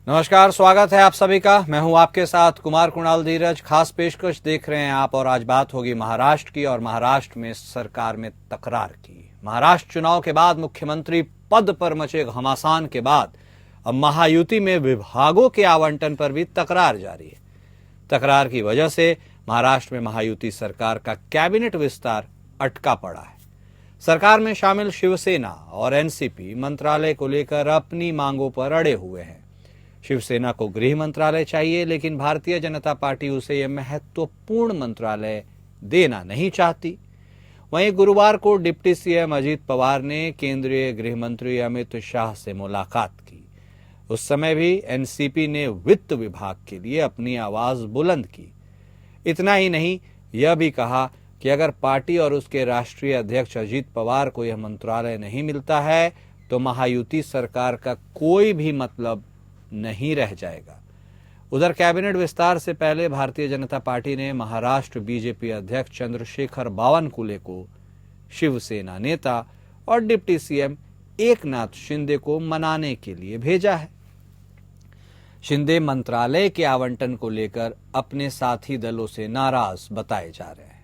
नमस्कार, स्वागत है आप सभी का। मैं हूं आपके साथ कुमार कुणाल धीरज। खास पेशकश देख रहे हैं आप और आज बात होगी महाराष्ट्र की और महाराष्ट्र में सरकार में तकरार की। महाराष्ट्र चुनाव के बाद मुख्यमंत्री पद पर मचे घमासान के बाद अब महायुति में विभागों के आवंटन पर भी तकरार जारी है। तकरार की वजह से महाराष्ट्र में महायुति सरकार का कैबिनेट विस्तार अटका पड़ा है। सरकार में शामिल शिवसेना और एनसीपी मंत्रालय को लेकर अपनी मांगों पर अड़े हुए हैं। शिवसेना को गृह मंत्रालय चाहिए, लेकिन भारतीय जनता पार्टी उसे यह महत्वपूर्ण मंत्रालय देना नहीं चाहती। वहीं गुरुवार को डिप्टी सीएम अजीत पवार ने केंद्रीय गृह मंत्री अमित शाह से मुलाकात की। उस समय भी एनसीपी ने वित्त विभाग के लिए अपनी आवाज बुलंद की। इतना ही नहीं, यह भी कहा कि अगर पार्टी और उसके राष्ट्रीय अध्यक्ष अजीत पवार को यह मंत्रालय नहीं मिलता है तो महायुति सरकार का कोई भी मतलब नहीं रह जाएगा। उधर कैबिनेट विस्तार से पहले भारतीय जनता पार्टी ने महाराष्ट्र बीजेपी अध्यक्ष चंद्रशेखर बावनकुले को शिवसेना नेता और डिप्टी सीएम एकनाथ शिंदे को मनाने के लिए भेजा है। शिंदे मंत्रालय के आवंटन को लेकर अपने साथी दलों से नाराज बताए जा रहे हैं।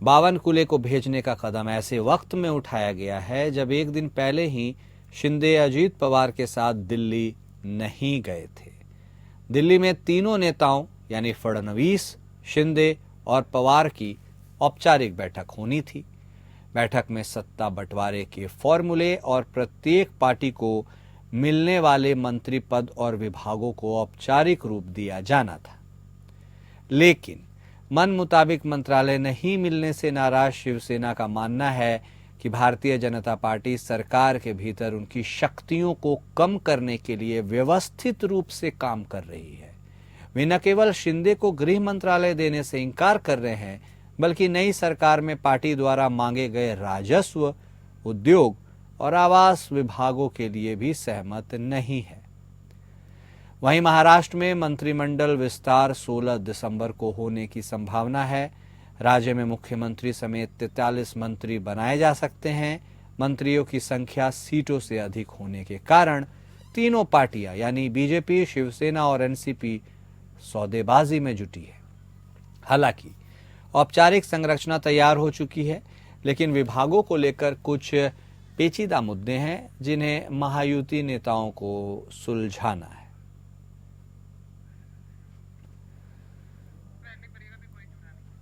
बावनकुले को भेजने का कदम ऐसे वक्त में उठाया गया है जब एक दिन पहले ही शिंदे अजीत पवार के साथ दिल्ली नहीं गए थे। दिल्ली में तीनों नेताओं यानी फडणवीस, शिंदे और पवार की औपचारिक बैठक होनी थी। बैठक में सत्ता बंटवारे के फॉर्मूले और प्रत्येक पार्टी को मिलने वाले मंत्री पद और विभागों को औपचारिक रूप दिया जाना था। लेकिन मन मुताबिक मंत्रालय नहीं मिलने से नाराज शिवसेना का मानना है कि भारतीय जनता पार्टी सरकार के भीतर उनकी शक्तियों को कम करने के लिए व्यवस्थित रूप से काम कर रही है। वे न केवल शिंदे को गृह मंत्रालय देने से इनकार कर रहे हैं, बल्कि नई सरकार में पार्टी द्वारा मांगे गए राजस्व, उद्योग और आवास विभागों के लिए भी सहमत नहीं है। वहीं महाराष्ट्र में मंत्रिमंडल विस्तार 16 दिसंबर को होने की संभावना है। राज्य में मुख्यमंत्री समेत 43 मंत्री बनाए जा सकते हैं। मंत्रियों की संख्या सीटों से अधिक होने के कारण तीनों पार्टियां यानी बीजेपी, शिवसेना और एनसीपी सौदेबाजी में जुटी है। हालांकि औपचारिक संरचना तैयार हो चुकी है, लेकिन विभागों को लेकर कुछ पेचीदा मुद्दे हैं जिन्हें महायुति नेताओं को सुलझाना है।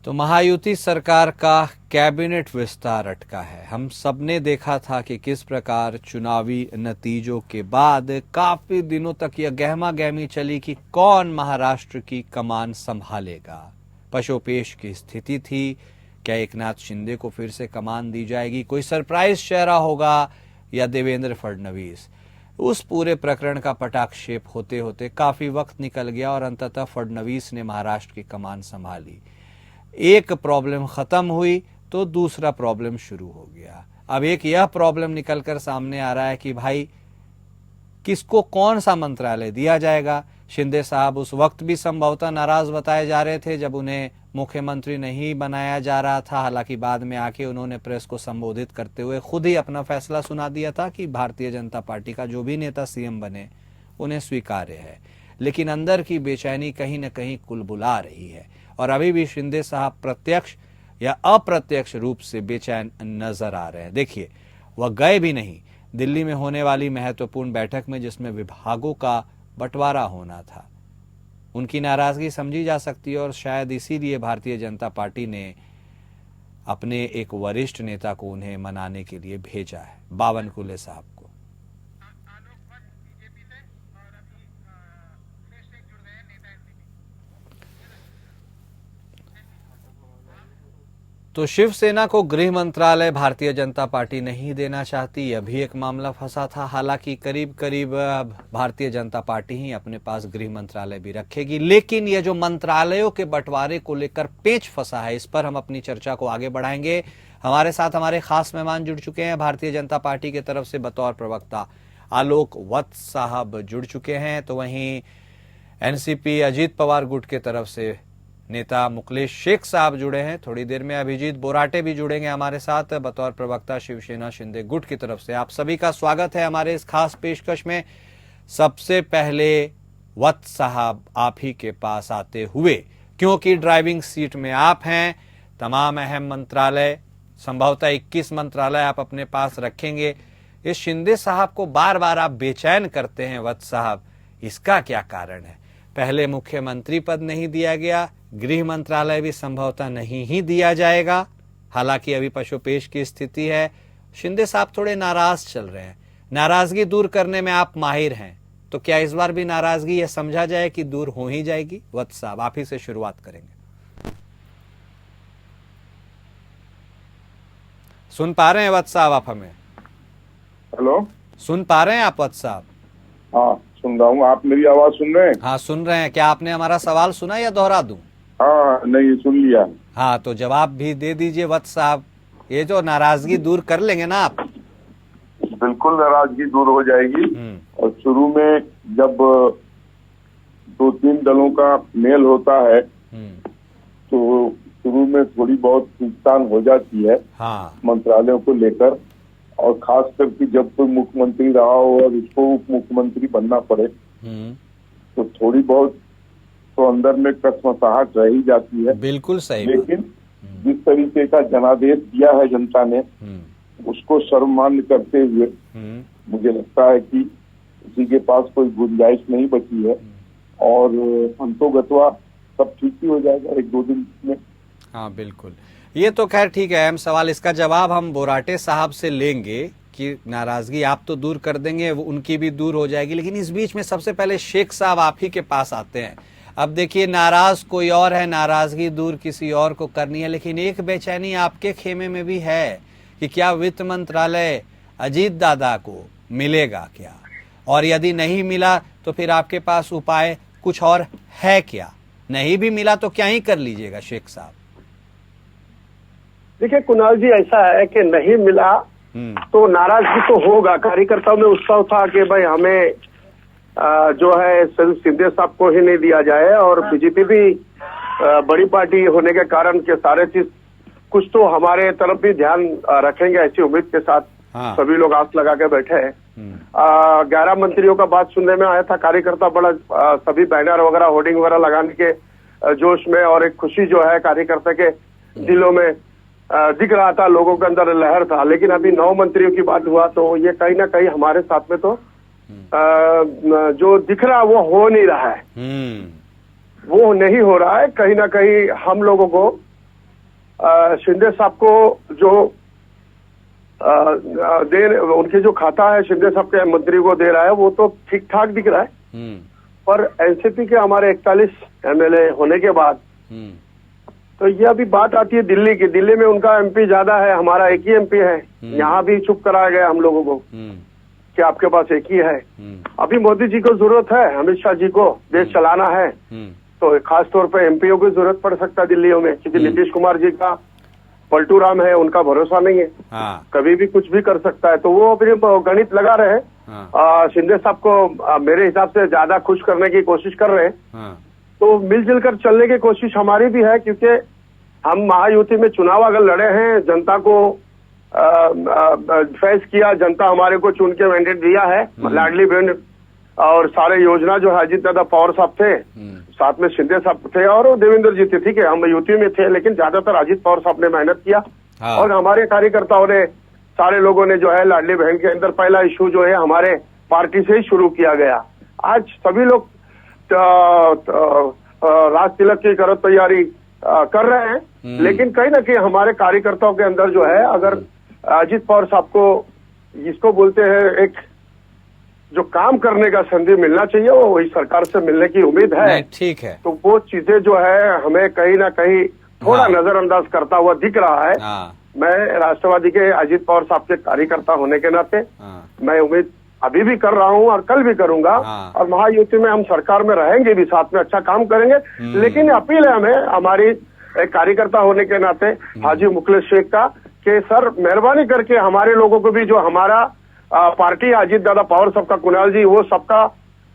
तो महायुति सरकार का कैबिनेट विस्तार अटका है। हम सबने देखा था कि किस प्रकार चुनावी नतीजों के बाद काफी दिनों तक यह गहमा गहमी चली कि कौन महाराष्ट्र की कमान संभालेगा। पशोपेश की स्थिति थी। क्या एकनाथ शिंदे को फिर से कमान दी जाएगी, कोई सरप्राइज चेहरा होगा या देवेंद्र फडणवीस। उस पूरे प्रकरण का पटाक्षेप होते होते काफी वक्त निकल गया और अंततः फडणवीस ने महाराष्ट्र की कमान संभाली। एक प्रॉब्लम खत्म हुई तो दूसरा प्रॉब्लम शुरू हो गया। अब एक यह प्रॉब्लम निकलकर सामने आ रहा है कि भाई किसको कौन सा मंत्रालय दिया जाएगा। शिंदे साहब उस वक्त भी संभवतः नाराज बताए जा रहे थे जब उन्हें मुख्यमंत्री नहीं बनाया जा रहा था। हालांकि बाद में आके उन्होंने प्रेस को संबोधित करते हुए खुद ही अपना फैसला सुना दिया था कि भारतीय जनता पार्टी का जो भी नेता सीएम बने उन्हें स्वीकार्य है। लेकिन अंदर की बेचैनी कहीं न कहीं कुलबुला रही है और अभी भी शिंदे साहब प्रत्यक्ष या अप्रत्यक्ष रूप से बेचैन नजर आ रहे हैं। देखिए, वह गए भी नहीं दिल्ली में होने वाली महत्वपूर्ण बैठक में जिसमें विभागों का बंटवारा होना था। उनकी नाराजगी समझी जा सकती है और शायद इसीलिए भारतीय जनता पार्टी ने अपने एक वरिष्ठ नेता को उन्हें मनाने के लिए भेजा है, बावनकुले साहब को। तो शिवसेना को गृह मंत्रालय भारतीय जनता पार्टी नहीं देना चाहती, यह भी एक मामला फंसा था। हालांकि करीब करीब भारतीय जनता पार्टी ही अपने पास गृह मंत्रालय भी रखेगी। लेकिन यह जो मंत्रालयों के बंटवारे को लेकर पेच फंसा है, इस पर हम अपनी चर्चा को आगे बढ़ाएंगे। हमारे साथ हमारे खास मेहमान जुड़ चुके हैं। भारतीय जनता पार्टी की तरफ से बतौर प्रवक्ता आलोक वत्स साहब जुड़ चुके हैं, तो वहीं एनसीपी अजीत पवार गुट के तरफ से नेता मुकलेश शेख साहब जुड़े हैं। थोड़ी देर में अभिजीत बोराटे भी जुड़ेंगे हमारे साथ बतौर प्रवक्ता शिवसेना शिंदे गुट की तरफ से। आप सभी का स्वागत है हमारे इस खास पेशकश में। सबसे पहले वत्स साहब आप ही के पास आते हुए, क्योंकि ड्राइविंग सीट में आप हैं। तमाम अहम मंत्रालय, संभवतः 21 मंत्रालय आप अपने पास रखेंगे। इस शिंदे साहब को बार बार आप बेचैन करते हैं वत्स साहब, इसका क्या कारण है? पहले मुख्यमंत्री पद नहीं दिया गया, गृह मंत्रालय भी संभवतः नहीं ही दिया जाएगा, हालांकि अभी पशुपेश की स्थिति है। शिंदे साहब थोड़े नाराज चल रहे हैं। नाराजगी दूर करने में आप माहिर हैं, तो क्या इस बार भी नाराजगी यह समझा जाए कि दूर हो ही जाएगी? वत्स साहब आप ही से शुरुआत करेंगे। सुन पा रहे हैं वत्स साहब आप हमें? हेलो, सुन पा रहे हैं आप वत्स साहब? हाँ सुन रहा हूँ। आप मेरी आवाज सुन रहे हैं? हाँ सुन रहे हैं। क्या आपने हमारा सवाल सुना या दोहरा दूं? हाँ नहीं, सुन लिया। हाँ तो जवाब भी दे दीजिए वत्स साहब। ये जो नाराजगी दूर कर लेंगे ना आप? बिल्कुल नाराजगी दूर हो जाएगी। और शुरू में जब 2-3 दलों का मेल होता है तो शुरू में थोड़ी बहुत खींचतान हो जाती है। हाँ। मंत्रालयों को लेकर, और खास करके जब कोई मुख्यमंत्री रहा हो और उसको उप मुख्यमंत्री बनना पड़े तो थोड़ी बहुत तो अंदर में कसमसाहट रह ही जाती है। बिल्कुल सही। लेकिन जिस तरीके का जनादेश दिया है जनता ने, उसको सर्वमान्य करते हुए मुझे लगता है कि किसी के पास कोई गुंजाइश नहीं बची है और अंतोगत्वा सब ठीक ही हो जाएगा 1-2 दिन में। हाँ बिल्कुल, ये तो खैर ठीक है। अहम सवाल, इसका जवाब हम बोराटे साहब से लेंगे कि नाराजगी आप तो दूर कर देंगे, वो उनकी भी दूर हो जाएगी। लेकिन इस बीच में सबसे पहले शेख साहब आप ही के पास आते हैं। अब देखिए, नाराज कोई और है, नाराजगी दूर किसी और को करनी है, लेकिन एक बेचैनी आपके खेमे में भी है कि क्या वित्त मंत्रालय अजीत दादा को मिलेगा क्या, और यदि नहीं मिला तो फिर आपके पास उपाय कुछ और है क्या? नहीं भी मिला तो क्या ही कर लीजिएगा शेख साहब? देखिए कुणाल जी, ऐसा है कि नहीं मिला तो नाराजगी तो होगा। कार्यकर्ताओं में उत्साह था कि भाई हमें जो है सिर्फ शिंदे साहब को ही नहीं दिया जाए, और बीजेपी भी बड़ी पार्टी होने के कारण के सारे चीज कुछ तो हमारे तरफ भी ध्यान रखेंगे, ऐसी उम्मीद के साथ हाँ। सभी लोग आस लगा के बैठे हैं। 11 मंत्रियों का बात सुनने में आया था। कार्यकर्ता बड़ा सभी बैनर वगैरह, होर्डिंग वगैरह लगाने के जोश में, और एक खुशी जो है कार्यकर्ता के दिलों में दिख रहा था, लोगों के अंदर लहर था। लेकिन अभी 9 मंत्रियों की बात हुआ तो ये कहीं ना कहीं हमारे साथ में तो जो दिख रहा वो हो नहीं रहा है। वो नहीं हो रहा है। कहीं ना कहीं हम लोगों को शिंदे साहब को जो उनके जो खाता है शिंदे साहब के मंत्री को दे रहा है वो तो ठीक ठाक दिख रहा है। पर एनसीपी के हमारे 41 एमएलए होने के बाद तो ये अभी बात आती है दिल्ली की। दिल्ली में उनका एमपी ज्यादा है, हमारा एक ही एमपी है। यहाँ भी चुप कराया गया हम लोगों को कि आपके पास एक ही है। अभी मोदी जी को जरूरत है, अमित शाह जी को देश चलाना है, तो खास तौर पे एमपीओ की जरूरत पड़ सकता है दिल्लियों में, क्योंकि नीतीश कुमार जी का पलटू राम है, उनका भरोसा नहीं है। कभी भी कुछ भी कर सकता है। तो वो अपनी गणित लगा रहे हैं। शिंदे साहब को मेरे हिसाब से ज्यादा खुश करने की कोशिश कर रहे हैं। तो मिलजुल कर चलने की कोशिश हमारी भी है, क्योंकि हम महायुति में चुनाव अगर लड़े हैं, जनता को फेस किया, जनता हमारे को चुन के मैंडेट दिया है। लाडली बहन और सारे योजना जो है अजीत दादा पवार साहब थे, साथ में शिंदे साहब थे और देवेंद्र जी थे। ठीक है, हम यूपी में थे, लेकिन ज्यादातर अजीत पवार साहब ने मेहनत किया। और हमारे कार्यकर्ताओं ने, सारे लोगों ने जो है लाडली बहन के अंदर पहला इशू जो है हमारे पार्टी से ही शुरू किया गया। आज सभी लोग राज तिलक की करत तैयारी कर रहे हैं, लेकिन कहीं ना कहीं हमारे कार्यकर्ताओं के अंदर जो है, अगर अजीत पवार साहब को जिसको बोलते हैं एक जो काम करने का संधि मिलना चाहिए, वो वही सरकार से मिलने की उम्मीद है। ठीक है। तो वो चीजें जो है हमें कहीं ना कहीं थोड़ा नजरअंदाज करता हुआ दिख रहा है। मैं राष्ट्रवादी के अजीत पवार साहब के कार्यकर्ता होने के नाते मैं उम्मीद अभी भी कर रहा हूं और कल भी करूंगा। और महायुति में हम सरकार में रहेंगे भी, साथ में अच्छा काम करेंगे। लेकिन अपील है हमें, हमारी एक कार्यकर्ता होने के नाते हाजी मुखलेस शेख का, कि सर मेहरबानी करके हमारे लोगों को भी, जो हमारा पार्टी अजीत दादा पवार साहब का, कुणाल जी, वो सबका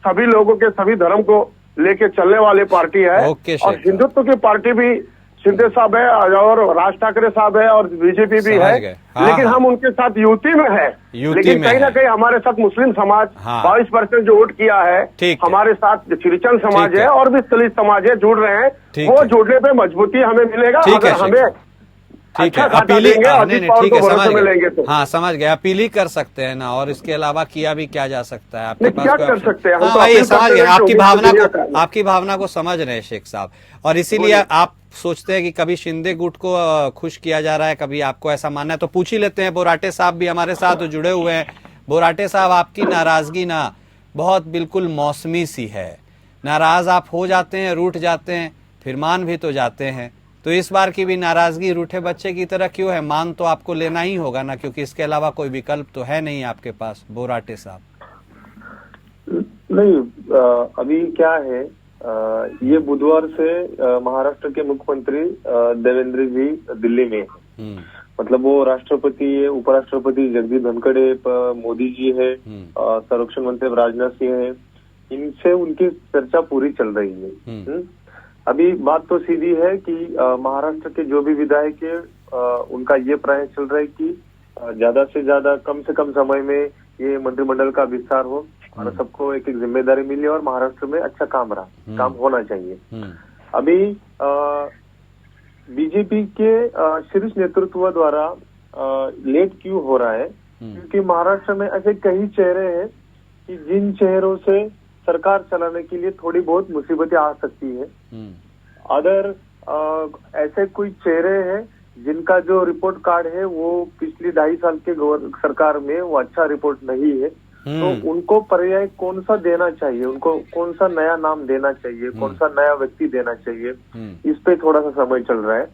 सभी लोगों के सभी धर्म को लेके चलने वाली पार्टी है। और हिंदुत्व की पार्टी भी शिंदे साहब है और राज ठाकरे साहब है और बीजेपी भी है, लेकिन हम उनके साथ युति में है। लेकिन कहीं ना कहीं हमारे साथ मुस्लिम समाज 22% जो वोट किया है, हमारे साथ क्रिश्चियन समाज है और भी दलित समाज है, जुड़ रहे हैं। वो जुड़ने पे मजबूती हमें मिलेगा अगर हमें ठीक है। अपील ठीक है, समझ गए। तो हाँ, समझ गए। अपील ही कर सकते हैं ना, और इसके अलावा किया भी क्या जा सकता है? आपके पास क्या कर सकते हैं? हाँ भाई, समझ गए आपकी भावना को समझ रहे हैं शेख साहब। और इसीलिए आप सोचते हैं कि कभी शिंदे गुट को खुश किया जा रहा है, कभी आपको ऐसा मानना है, तो पूछ ही लेते हैं। बोराटे साहब भी हमारे साथ जुड़े हुए हैं। बोराटे साहब, आपकी नाराजगी ना बहुत बिल्कुल मौसमी सी है। नाराज आप हो जाते हैं, रूठ जाते हैं, फिर मान भी तो जाते हैं। तो इस बार की भी नाराजगी रूठे बच्चे की तरह क्यों है? मान तो आपको लेना ही होगा ना, क्योंकि इसके अलावा कोई विकल्प तो है नहीं आपके पास। बोराटे साहब नहीं, अभी क्या है, ये बुधवार से महाराष्ट्र के मुख्यमंत्री देवेंद्र जी दिल्ली में है। मतलब वो राष्ट्रपति है, उपराष्ट्रपति जगदीप धनखड़, मोदी जी है, संरक्षण मंत्री राजनाथ सिंह है, इनसे उनकी चर्चा पूरी चल रही है। अभी बात तो सीधी है कि महाराष्ट्र के जो भी विधायक है, उनका ये प्रयास चल रहा है कि ज्यादा से ज्यादा कम से कम समय में ये मंत्रिमंडल का विस्तार हो और सबको एक एक जिम्मेदारी मिले और महाराष्ट्र में अच्छा काम होना चाहिए। अभी बीजेपी के शीर्ष नेतृत्व द्वारा लेट क्यों हो रहा है? क्योंकि महाराष्ट्र में ऐसे कई चेहरे हैं कि जिन चेहरों से सरकार चलाने के लिए थोड़ी बहुत मुसीबतें आ सकती है। अदर ऐसे कोई चेहरे हैं जिनका जो रिपोर्ट कार्ड है वो पिछली 2.5 साल के सरकार में वो अच्छा रिपोर्ट नहीं है। तो उनको पर्याय कौन सा देना चाहिए, उनको कौन सा नया नाम देना चाहिए, कौन सा नया व्यक्ति देना चाहिए, इस पे थोड़ा सा समय चल रहा है।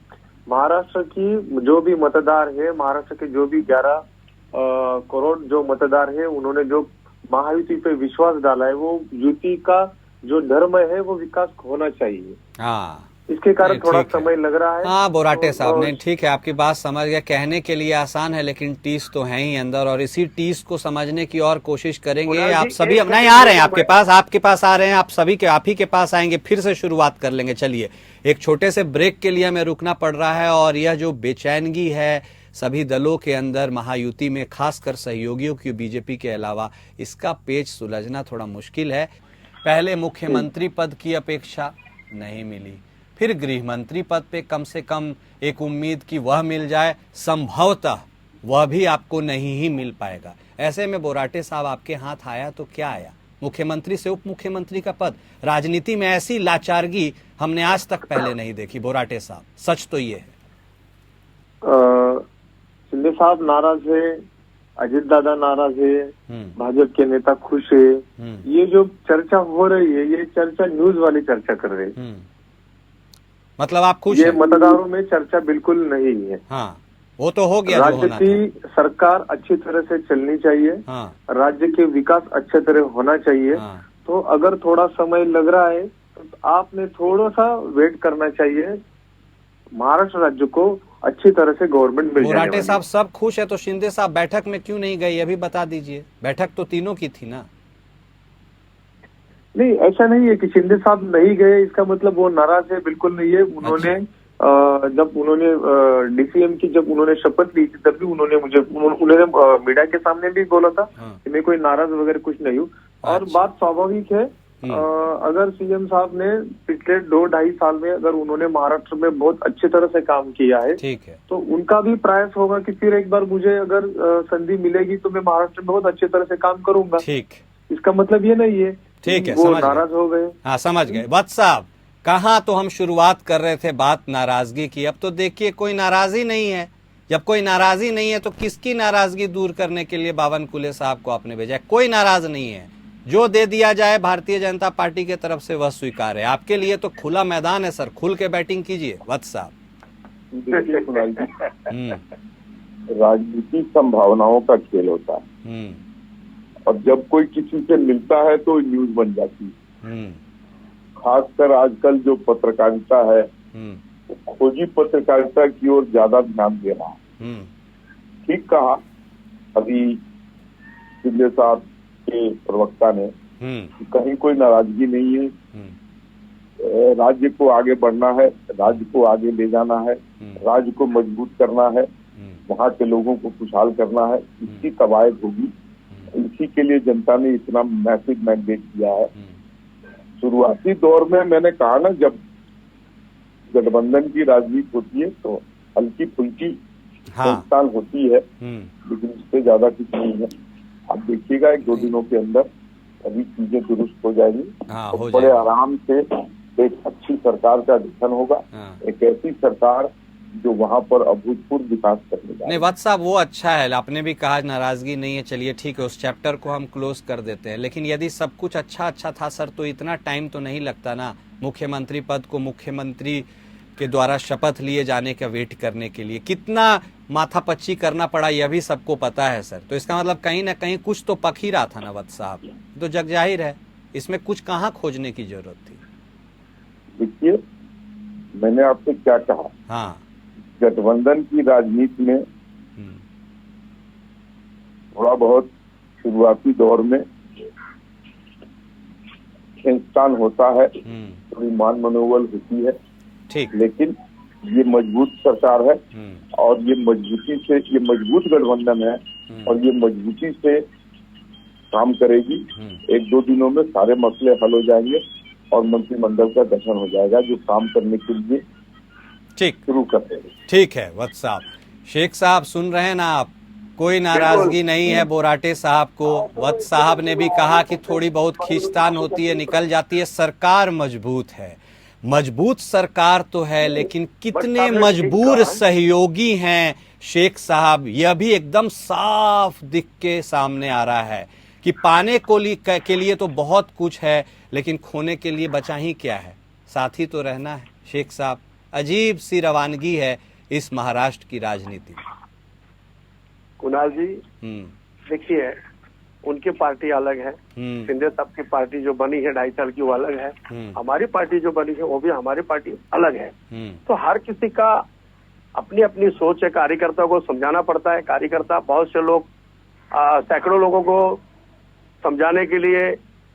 महाराष्ट्र की जो भी मतदार है, महाराष्ट्र के जो भी 11 करोड़ जो मतदार है, उन्होंने जो महायुति पे विश्वास डाला है, वो युति का जो धर्म है वो विकास होना चाहिए। हाँ, इसके कारण थोड़ा समय लग रहा है। हाँ बोराटे साहब, नहीं ठीक है, आपकी बात समझ गया। कहने के लिए आसान है, लेकिन टीस तो है ही अंदर, और इसी टीस को समझने की और कोशिश करेंगे। आप सभी नहीं आ रहे हैं आपके पास आ रहे हैं, आप सभी के आप ही के पास आएंगे, फिर से शुरुआत कर लेंगे। चलिए, एक छोटे से ब्रेक के लिए हमें रुकना पड़ रहा है, और यह जो बेचैनगी है सभी दलों के अंदर महायुति में, खासकर सहयोगियों की बीजेपी के अलावा, इसका पेच सुलझना थोड़ा मुश्किल है। पहले मुख्यमंत्री पद की अपेक्षा नहीं मिली, फिर गृह मंत्री पद पे कम से कम एक उम्मीद कि वह मिल जाए, संभवतः वह भी आपको नहीं ही मिल पाएगा। ऐसे में बोराटे साहब आपके हाथ आया तो क्या आया? मुख्यमंत्री से उप मुख्यमंत्री का पद। राजनीति में ऐसी लाचारगी हमने आज तक पहले नहीं देखी बोराटे साहब, सच तो ये है। शिंदे साहब नाराज है, अजित दादा नाराज है, भाजपा के नेता खुश है। ये जो चर्चा हो रही है, ये चर्चा न्यूज वाली चर्चा कर रहे हैं। मतलब आप खुश ये मतदारों में चर्चा बिल्कुल नहीं है। हाँ, वो तो हो गया। राज्य की सरकार अच्छी तरह से चलनी चाहिए। हाँ। राज्य के विकास अच्छे तरह होना चाहिए। हाँ। तो अगर थोड़ा समय लग रहा है तो आपने थोड़ा सा वेट करना चाहिए। महाराष्ट्र राज्य को अच्छी तरह से गवर्नमेंट मिल जाए। बोराटे साहब सब खुश है, तो शिंदे साहब बैठक में क्यों नहीं गए, ये भी बता दीजिए। बैठक तो तीनों की थी ना। नहीं, ऐसा नहीं है कि शिंदे साहब नहीं गए इसका मतलब वो नाराज है, बिल्कुल नहीं है। उन्होंने जब उन्होंने डीसीएम की जब उन्होंने शपथ ली थी, तब भी उन्होंने उन्होंने मीडिया के सामने भी बोला था कि मैं कोई नाराज वगैरह कुछ नहीं हूँ। और बात स्वाभाविक है, अगर सीएम साहब ने पिछले 2-2.5 साल में अगर उन्होंने महाराष्ट्र में बहुत अच्छी तरह से काम किया है, ठीक है, तो उनका भी प्रयास होगा कि फिर एक बार मुझे अगर संधि मिलेगी तो मैं महाराष्ट्र में बहुत अच्छी तरह से काम करूंगा। ठीक, इसका मतलब ये नहीं है ठीक है, वो नाराज हो गए। हाँ, समझ गए। वत्स साहब, कहाँ तो हम शुरुआत कर रहे थे बात नाराजगी की, अब तो देखिए कोई नाराजगी नहीं है। जब कोई नाराजगी नहीं है तो किसकी नाराजगी दूर करने के लिए बावनकुले साहब को आपने भेजा? कोई नाराज नहीं है, जो दे दिया जाए भारतीय जनता पार्टी के तरफ से वह स्वीकार है। आपके लिए तो खुला मैदान है सर, खुल के बैटिंग कीजिए वत्स साहब। राजनीति संभावनाओं का खेल होता है, और जब कोई किसी से मिलता है तो न्यूज बन जाती है। खासकर आजकल जो पत्रकारिता है, खोजी पत्रकारिता की ओर ज्यादा ध्यान दे रहा है। ठीक कहा अभी शिंदे साहब के प्रवक्ता ने, कहीं कोई नाराजगी नहीं है। राज्य को आगे बढ़ना है, राज्य को आगे ले जाना है, राज्य को मजबूत करना है, वहाँ के लोगों को खुशहाल करना है, इसकी कवायद होगी। इसी के लिए जनता ने इतना मैसिव मैंडेट दिया है। शुरुआती दौर में मैंने कहा ना, जब गठबंधन की राजनीति होती है तो हल्की फुल्की नुकसान होती है, लेकिन इससे ज्यादा कुछ नहीं है। आप देखिएगा 1-2 दिनों के अंदर सभी चीजें दुरुस्त हो जाएंगी। हो बड़े आराम से एक अच्छी सरकार का गठन होगा, एक ऐसी सरकार जो वहाँ पर अभूतपूर्व विकास करने जा रही है। नहीं वत्स साहब, वो अच्छा है, आपने भी कहा नाराजगी नहीं है, चलिए ठीक है, उस चैप्टर को हम क्लोज कर देते हैं। लेकिन यदि सब कुछ अच्छा था सर, तो इतना टाइम तो नहीं लगता ना मुख्यमंत्री पद को मुख्यमंत्री के द्वारा शपथ लिए जाने का वेट करने के लिए। कितना माथापच्ची करना पड़ा यह भी सबको पता है सर। तो इसका मतलब कहीं ना कहीं कुछ तो पक ही रहा था ना वत्स साहब, तो जग जाहिर है इसमें कुछ कहाँ खोजने की जरूरत थी। देखिए, मैंने आपसे क्या कहा, हाँ, गठबंधन की राजनीति में थोड़ा बहुत शुरुआती दौर में खींचतान होता है, थोड़ी मान मनोबल होती है, ठीक, लेकिन ये मजबूत सरकार है और ये मजबूती से, ये मजबूत गठबंधन है और ये मजबूती से काम करेगी। 1-2 दिनों में सारे मसले हल हो जाएंगे और मंत्रिमंडल का गठन हो जाएगा, जो काम करने के लिए ठीक शुरू कर देंगे। ठीक है वत्स साहब। शेख साहब सुन रहे हैं ना आप, कोई नाराजगी नहीं है बोराटे साहब को। वत्स साहब ने भी कहा कि थोड़ी बहुत खींचतान होती है, निकल जाती है, सरकार मजबूत है। मजबूत सरकार तो है, लेकिन कितने मजबूर सहयोगी हैं शेख साहब, यह भी एकदम साफ दिख के सामने आ रहा है कि पाने को के लिए तो बहुत कुछ है, लेकिन खोने के लिए बचा ही क्या है, साथी तो रहना है। शेख साहब, अजीब सी रवानगी है इस महाराष्ट्र की राजनीति में। कुणाल जी, देखिए, उनकी पार्टी अलग है, शिंदे साहब की पार्टी जो बनी है 2.5 साल की वो अलग है, हमारी पार्टी जो बनी है वो भी हमारी पार्टी अलग है। तो हर किसी का अपनी अपनी सोच है, कार्यकर्ता को समझाना पड़ता है। कार्यकर्ता, बहुत से लोग, सैकड़ों लोगों को समझाने के लिए,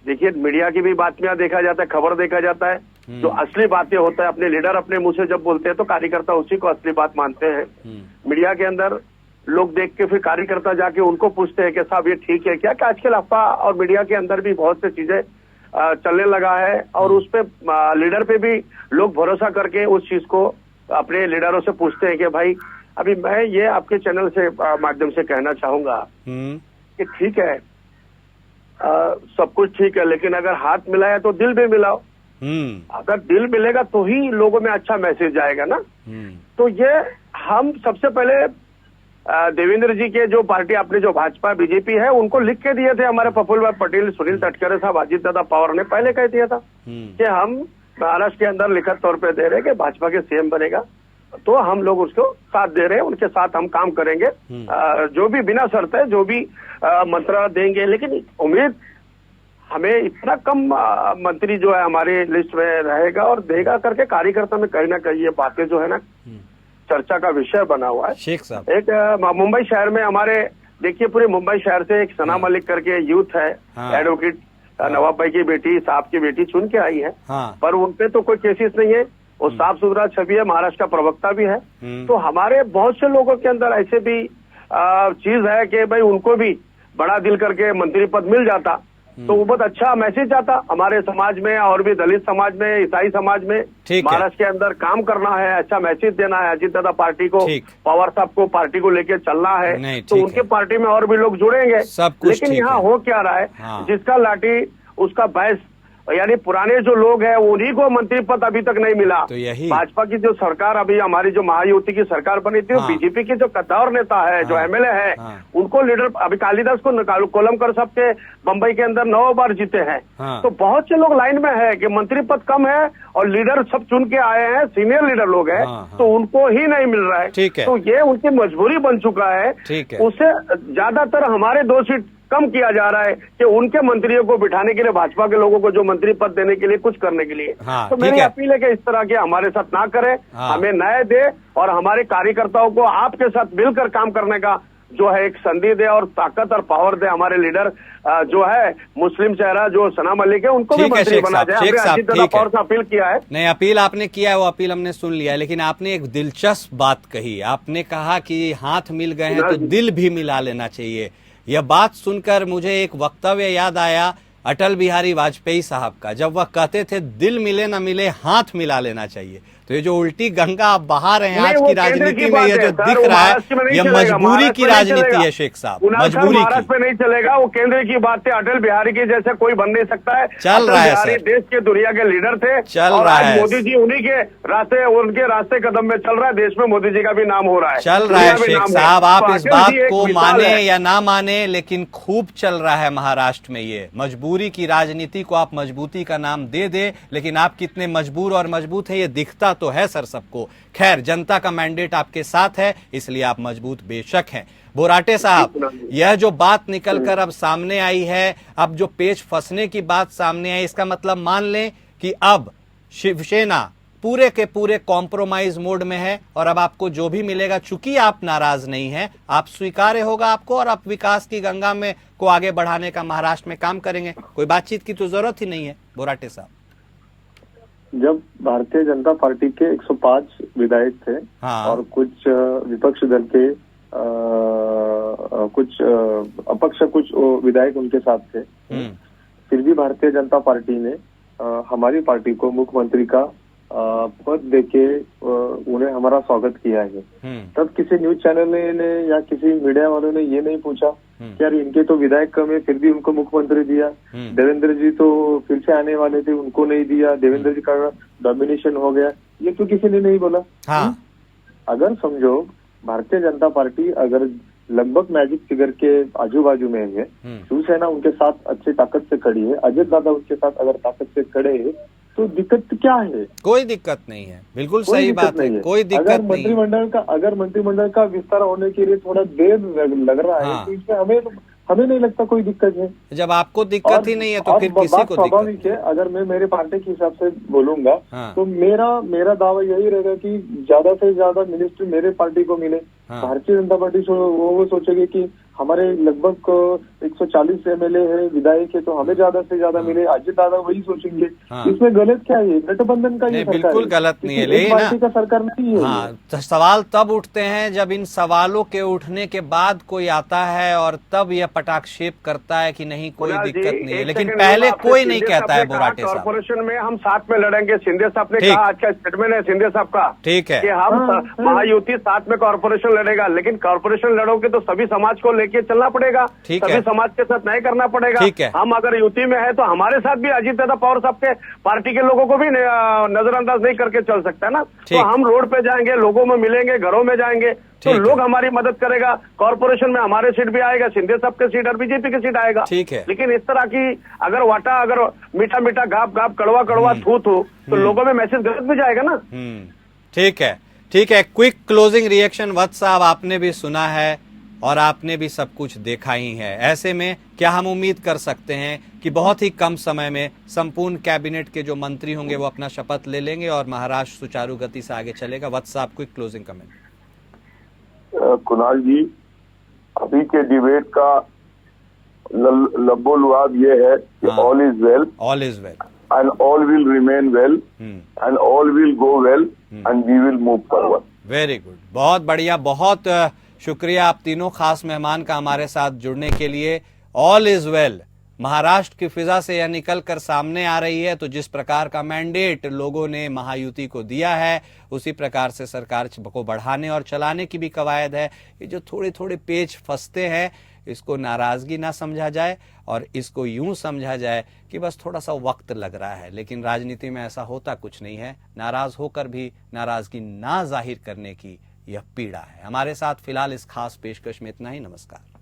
देखिए मीडिया की भी बातमियां देखा जाता है, खबर देखा जाता है, जो असली बातें होता है अपने लीडर अपने मुंह से जब बोलते हैं तो कार्यकर्ता उसी को असली बात मानते हैं। मीडिया के अंदर लोग देख के फिर कार्यकर्ता जाके उनको पूछते हैं कि साहब ये ठीक है क्या, कि आजकल अफवाह और मीडिया के अंदर भी बहुत सी चीजें चलने लगा है और उस पे लीडर पे भी लोग भरोसा करके उस चीज को अपने लीडरों से पूछते हैं कि भाई, अभी मैं ये आपके चैनल से माध्यम से कहना चाहूंगा कि ठीक है, सब कुछ ठीक है, लेकिन अगर हाथ मिलाया तो दिल भी मिलाओ। अगर दिल मिलेगा तो ही लोगों में अच्छा मैसेज जाएगा ना। तो ये हम सबसे पहले देवेंद्र जी के जो पार्टी अपने जो भाजपा बीजेपी है उनको लिख के दिए थे। हमारे प्रफुल्ल भाई पटेल, सुनील तटकरे साहब, अजीत दादा पवार ने पहले कह दिया था कि हम महाराष्ट्र के अंदर लिखित तौर पे दे रहे कि भाजपा के सीएम बनेगा, तो हम लोग उसको साथ दे रहे हैं, उनके साथ हम काम करेंगे, जो भी बिना शर्त है, जो भी मंत्रणा देंगे। लेकिन उम्मीद हमें इतना कम मंत्री जो है हमारे लिस्ट में रहेगा और देगा करके कार्यकर्ता में कहीं ना कहीं ये बातें जो है ना चर्चा का विषय बना हुआ है। शेख साहब, एक मुंबई शहर में हमारे, देखिए पूरे मुंबई शहर से एक सना मलिक करके यूथ है, एडवोकेट नवाब भाई की बेटी, साहब की बेटी चुन के आई है, पर उनपे तो कोई केसेस नहीं है, वो साफ सुथरा छवि है, महाराष्ट्र का प्रवक्ता भी है। तो हमारे बहुत से लोगों के अंदर ऐसे भी चीज है कि भाई उनको भी बड़ा दिल करके मंत्री पद मिल जाता तो वो बहुत अच्छा मैसेज जाता हमारे समाज में और भी दलित समाज में, ईसाई समाज में। महाराष्ट्र के अंदर काम करना है, अच्छा मैसेज देना है, अजीत दादा पार्टी को, पवार साहब को पार्टी को लेकर चलना है, तो उनके पार्टी में और भी लोग जुड़ेंगे। लेकिन यहाँ हो क्या रहा है, जिसका लाठी उसका भैंस, यानी पुराने जो लोग हैं उन्हीं को मंत्री पद अभी तक नहीं मिला। तो यही भाजपा की जो सरकार, अभी हमारी जो महायुति की सरकार बनी थी, बीजेपी के जो कद्दावर नेता है, जो एमएलए है, उनको लीडर, अभी कालिदास को कोलमकर साहब के बंबई के अंदर 9 बार जीते हैं। तो बहुत से लोग लाइन में है कि मंत्री पद कम है और लीडर सब चुन के आए हैं, सीनियर लीडर लोग हैं, तो उनको ही नहीं मिल रहा है। तो ये उनकी मजबूरी बन चुका है। उससे ज्यादातर हमारे 2 सीट कम किया जा रहा है कि उनके मंत्रियों को बिठाने के लिए, भाजपा के लोगों को जो मंत्री पद देने के लिए, कुछ करने के लिए। तो मेरी अपील है कि इस तरह के हमारे साथ ना करें, हमें न्याय दे और हमारे कार्यकर्ताओं को आपके साथ मिलकर काम करने का जो है एक संधि दे और ताकत और पावर दे। हमारे लीडर जो है मुस्लिम चेहरा जो सना मलिक है उनको भी मंत्री बना जाए। हमने अजीत दादा पवार से अपील किया है। नहीं, अपील आपने किया है, वो अपील हमने सुन लिया है, लेकिन आपने एक दिलचस्प बात कही। आपने कहा कि हाथ मिल गए हैं तो दिल भी मिला लेना चाहिए। यह बात सुनकर मुझे एक वक्तव्य याद आया अटल बिहारी वाजपेयी साहब का, जब वह कहते थे दिल मिले ना मिले हाथ मिला लेना चाहिए। तो ये जो उल्टी गंगा आप बहा रहे हैं आज की राजनीति में, ये जो दिख रहा है, ये मजबूरी की राजनीति है शेख साहब, मजबूरी की। महाराष्ट्र में नहीं चलेगा, वो केंद्र की बात है। अटल बिहारी के जैसे कोई बन नहीं सकता है। चल रहा है सर, देश के दुनिया के लीडर थे, चल रहा है। मोदी जी उन्हीं के रास्ते, उनके रास्ते कदम में चल रहा है। देश में मोदी जी का भी नाम हो रहा है, चल रहा है शेख साहब। आप इस बात को माने या ना माने, लेकिन खूब चल रहा है महाराष्ट्र में। ये मजबूरी की राजनीति को आप मजबूती का नाम दे दे, लेकिन आप कितने मजबूर और मजबूत है ये दिखता तो है सर सबको। खैर, जनता का मैंडेट आपके साथ है, इसलिए आप मजबूत बेशक हैं। बोराटे साहब, यह जो बात निकलकर अब सामने आई है, अब जो पेच फंसने की बात सामने आई, इसका मतलब मान लें कि अब शिवसेना पूरे के पूरे कॉम्प्रोमाइज मोड में है और अब आपको जो भी मिलेगा, चूंकि आप नाराज नहीं हैं, आप स्वीकार्य होगा आपको और आप विकास की गंगा में को आगे बढ़ाने का महाराष्ट्र में काम करेंगे। कोई बातचीत की तो जरूरत ही नहीं है। बोराटे साहब, जब भारतीय जनता पार्टी के 105 विधायक थे, हाँ, और कुछ विपक्ष दल के कुछ अपक्ष कुछ विधायक उनके साथ थे, फिर भी भारतीय जनता पार्टी ने हमारी पार्टी को मुख्यमंत्री का पद देके उन्हें हमारा स्वागत किया है। तब किसी न्यूज चैनल ने या किसी मीडिया वालों ने ये नहीं पूछा कि यार इनके तो विधायक कम है फिर भी उनको मुख्यमंत्री दिया, देवेंद्र जी तो फिर से आने वाले थे उनको नहीं दिया, देवेंद्र जी का डोमिनेशन हो गया, ये तो किसी ने नहीं बोला। हाँ। अगर समझो भारतीय जनता पार्टी अगर लगभग मैजिक फिगर के आजू बाजू में है, शिवसेना उनके साथ अच्छी ताकत से खड़ी है, अजीत दादा उनके साथ अगर ताकत से खड़े है, तो दिक्कत क्या है? कोई दिक्कत नहीं है, बिल्कुल सही बात है, कोई दिक्कत नहीं। अगर मंत्रिमंडल का विस्तार होने के लिए थोड़ा देर लग रहा है, तो इसमें हमें नहीं लगता कोई दिक्कत है। जब आपको दिक्कत ही नहीं है तो फिर किसी को स्वाभाविक है। अगर मैं मेरे पार्टी के हिसाब से बोलूंगा, तो मेरा दावा यही रहेगा कि ज्यादा से ज्यादा मिनिस्ट्री मेरे पार्टी को मिले। भारतीय जनता पार्टी वो सोचेगी कि हमारे लगभग 140 एमएलए है, विधायक है, तो हमें ज्यादा से ज्यादा मिले। अजीत दादा वही सोचेंगे। इसमें गलत क्या है? गठबंधन का ये बिल्कुल गलत नहीं है, लेकिन पार्टी का सरकार नहीं है। हाँ, तो सवाल तब उठते हैं जब इन सवालों के उठने के बाद कोई आता है और तब यह पटाक्षेप करता है कि नहीं कोई दिक्कत नहीं है, लेकिन पहले कोई नहीं कहता है। बोराटे साहब, कॉर्पोरेशन में हम साथ में लड़ेंगे। शिंदे साहब ने कहा, आज का स्टेटमेंट है शिंदे साहब का, ठीक है, कि हम महायुति साथ में कॉर्पोरेशन लड़ेगा। लेकिन कॉर्पोरेशन लड़ोगे तो सभी समाज को लेके चलना पड़ेगा, सभी समाज के साथ नहीं करना पड़ेगा। हम अगर युति में है तो हमारे साथ भी अजीत दादा पवार साहब के पार्टी के लोगों को भी नजरअंदाज नहीं करके चल सकता है ना। तो हम रोड पे जाएंगे, लोगों में मिलेंगे, घरों में जाएंगे, तो लोग हमारी मदद करेगा। कॉर्पोरेशन में हमारे सीट भी आएगा, शिंदे साहब के सीट और बीजेपी के सीट आएगा। ठीक है, लेकिन इस तरह की अगर वाटा, अगर मीठा मीठा गाप गाप, कड़वा कड़वा थू थू, तो लोगों में मैसेज गलत भी जाएगा ना। ठीक है, ठीक है। क्विक क्लोजिंग रिएक्शन वत्स साहब, आपने भी सुना है और आपने भी सब कुछ देखा ही है। ऐसे में क्या हम उम्मीद कर सकते हैं कि बहुत ही कम समय में संपूर्ण कैबिनेट के जो मंत्री होंगे वो अपना शपथ ले लेंगे और महाराष्ट्र सुचारू गति से आगे चलेगा? वत्स साहब, क्विक क्लोजिंग कमेंट। कुणाल जी, अभी के डिबेट का लब्बो-लुआब ये है कि all is well, all is well, and all will remain well, and all will go well, and we will move forward. Very good, बहुत बढ़िया, बहुत शुक्रिया आप तीनों खास मेहमान का हमारे साथ जुड़ने के लिए। ऑल इज वेल महाराष्ट्र की फिजा से यह निकल कर सामने आ रही है। तो जिस प्रकार का मैंडेट लोगों ने महायुति को दिया है, उसी प्रकार से सरकार को बढ़ाने और चलाने की भी कवायद है। ये जो थोड़े थोड़े पेच फंसते हैं, इसको नाराजगी ना समझा जाए और इसको यूं समझा जाए कि बस थोड़ा सा वक्त लग रहा है। लेकिन राजनीति में ऐसा होता कुछ नहीं है। नाराज होकर भी नाराजगी ना जाहिर करने की यह पीड़ा है। हमारे साथ फिलहाल इस खास पेशकश में इतना ही। नमस्कार।